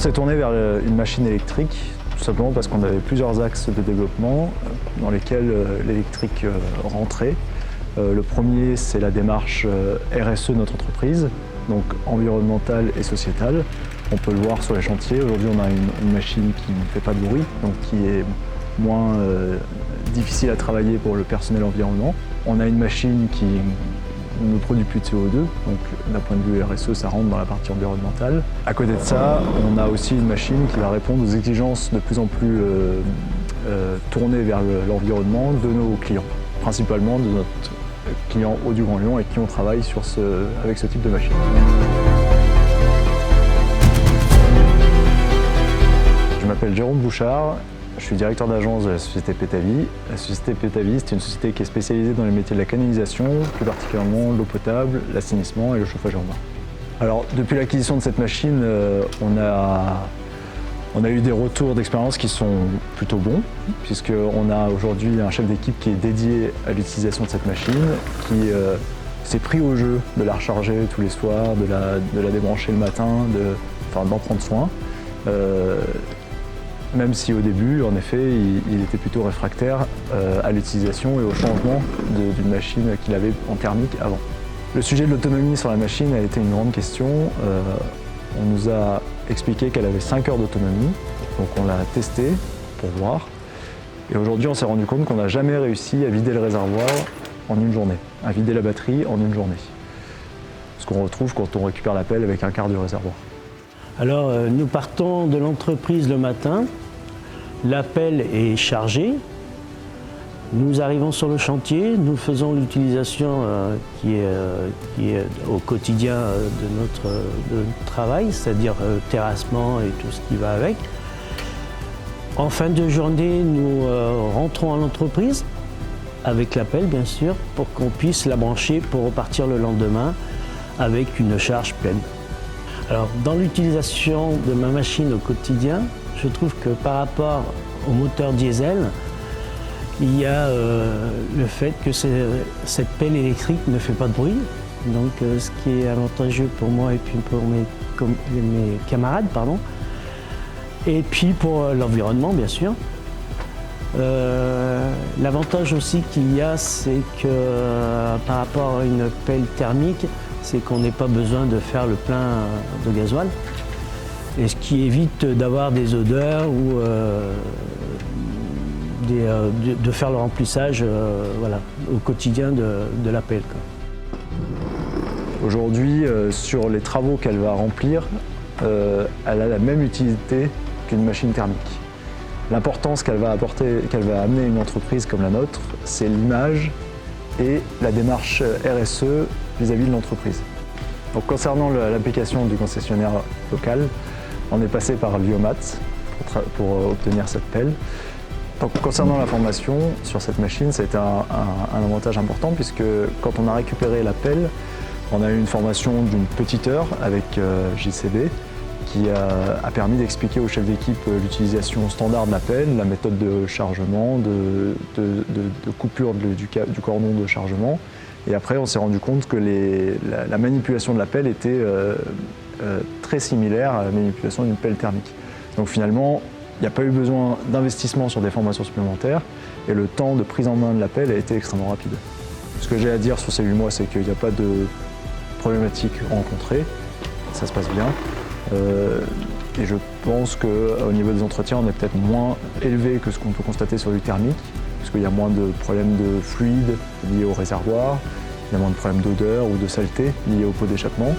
s'est tourné vers une machine électrique, tout simplement parce qu'on avait plusieurs axes de développement dans lesquels l'électrique rentrait. Le premier, c'est la démarche RSE de notre entreprise, donc environnementale et sociétale. On peut le voir sur les chantiers. Aujourd'hui, on a une machine qui ne fait pas de bruit, donc qui est moins difficile à travailler pour le personnel environnement. On a une machine qui ne produit plus de CO2, donc d'un point de vue RSE, ça rentre dans la partie environnementale. À côté de ça, on a aussi une machine qui va répondre aux exigences de plus en plus tournées vers l'environnement de nos clients, principalement de notre client Eau du Grand Lyon avec qui on travaille avec ce type de machine. Je m'appelle Jérôme Bouchard, je suis directeur d'agence de la société Pétavie. La société Pétavie, c'est une société qui est spécialisée dans les métiers de la canalisation, plus particulièrement l'eau potable, l'assainissement et le chauffage urbain. Alors, depuis l'acquisition de cette machine, on a eu des retours d'expérience qui sont plutôt bons, puisqu'on a aujourd'hui un chef d'équipe qui est dédié à l'utilisation de cette machine, qui s'est pris au jeu de la recharger tous les soirs, de la débrancher le matin, d'en prendre soin. Même si au début, en effet, il était plutôt réfractaire à l'utilisation et au changement d'une machine qu'il avait en thermique avant. Le sujet de l'autonomie sur la machine a été une grande question. On nous a expliqué qu'elle avait 5 heures d'autonomie, donc on l'a testée pour voir. Et aujourd'hui, on s'est rendu compte qu'on n'a jamais réussi à vider le réservoir en une journée, à vider la batterie en une journée. Ce qu'on retrouve quand on récupère la pelle avec un quart du réservoir. Alors, nous partons de l'entreprise le matin, la pelle est chargée, nous arrivons sur le chantier, nous faisons l'utilisation qui est au quotidien de notre travail, c'est-à-dire terrassement et tout ce qui va avec. En fin de journée, nous rentrons à l'entreprise, avec la pelle bien sûr, pour qu'on puisse la brancher pour repartir le lendemain avec une charge pleine. Alors, dans l'utilisation de ma machine au quotidien, je trouve que par rapport au moteur diesel, il y a le fait que cette pelle électrique ne fait pas de bruit. Donc, ce qui est avantageux pour moi et puis pour mes camarades, pardon. Et puis pour l'environnement, bien sûr. L'avantage aussi qu'il y a, c'est que par rapport à une pelle thermique, c'est qu'on n'ait pas besoin de faire le plein de gasoil. Et ce qui évite d'avoir des odeurs ou de faire le remplissage voilà, au quotidien de la pelle. Aujourd'hui, sur les travaux qu'elle va remplir, elle a la même utilité qu'une machine thermique. L'importance qu'elle va apporter, qu'elle va amener à une entreprise comme la nôtre, c'est l'image et la démarche RSE vis-à-vis de l'entreprise. Donc, concernant l'application du concessionnaire local, on est passé par Liomat pour obtenir cette pelle. Donc, concernant la formation sur cette machine, ça a été un avantage important puisque quand on a récupéré la pelle, on a eu une formation d'une petite heure avec JCB qui a permis d'expliquer au chef d'équipe l'utilisation standard de la pelle, la méthode de chargement, de coupure du cordon de chargement. Et après, on s'est rendu compte que la manipulation de la pelle était très similaire à la manipulation d'une pelle thermique. Donc finalement, il n'y a pas eu besoin d'investissement sur des formations supplémentaires et le temps de prise en main de la pelle a été extrêmement rapide. Ce que j'ai à dire sur ces 8 mois, c'est qu'il n'y a pas de problématiques rencontrées, ça se passe bien. Et je pense qu'au niveau des entretiens, on est peut-être moins élevé que ce qu'on peut constater sur du thermique, parce qu'il y a moins de problèmes de fluide liés au réservoir, il y a moins de problèmes d'odeur ou de saleté liés au pot d'échappement.